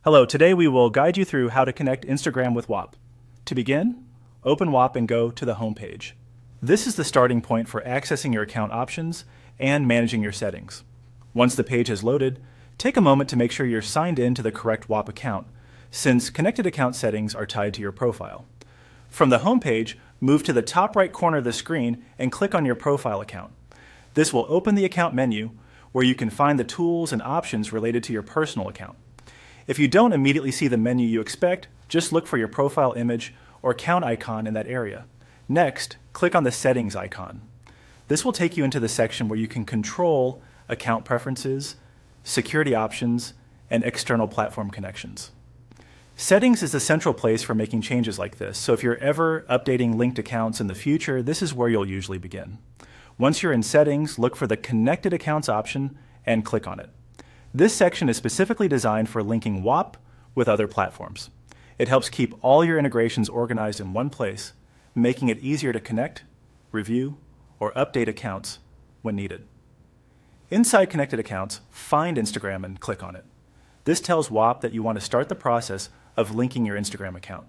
Hello, today we will guide you through how to connect Instagram with Whop. To begin, open Whop and go to the home page. This is the starting point for accessing your account options and managing your settings. Once the page has loaded, take a moment to make sure you're signed in to the correct Whop account, since connected account settings are tied to your profile. From the home page, move to the top right corner of the screen and click on your profile account. This will open the account menu where you can find the tools and options related to your personal account. If you don't immediately see the menu you expect, just look for your profile image or account icon in that area. Next, click on the settings icon. This will take you into the section where you can control account preferences, security options, and external platform connections. Settings is the central place for making changes like this, so if you're ever updating linked accounts in the future, this is where you'll usually begin. Once you're in settings, look for the connected accounts option and click on it. This section is specifically designed for linking Whop with other platforms. It helps keep all your integrations organized in one place, making it easier to connect, review, or update accounts when needed. Inside Connected Accounts, find Instagram and click on it. This tells Whop that you want to start the process of linking your Instagram account.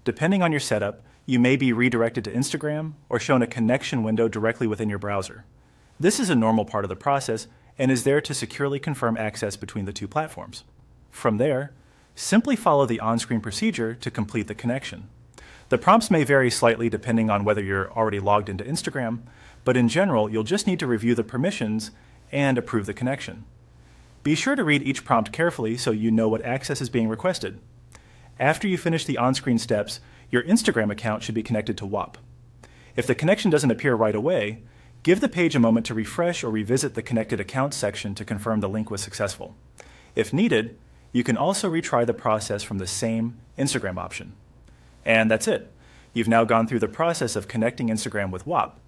Depending on your setup, you may be redirected to Instagram or shown a connection window directly within your browser. This is a normal part of the process and is there to securely confirm access between the two platforms. From there, simply follow the on-screen procedure to complete the connection. The prompts may vary slightly depending on whether you're already logged into Instagram, but in general, you'll just need to review the permissions and approve the connection. Be sure to read each prompt carefully so you know what access is being requested. After you finish the on-screen steps, your Instagram account should be connected to Whop. If the connection doesn't appear right away, give the page a moment to refresh or revisit the Connected Accounts section to confirm the link was successful. If needed, you can also retry the process from the same Instagram option. And that's it. You've now gone through the process of connecting Instagram with Whop.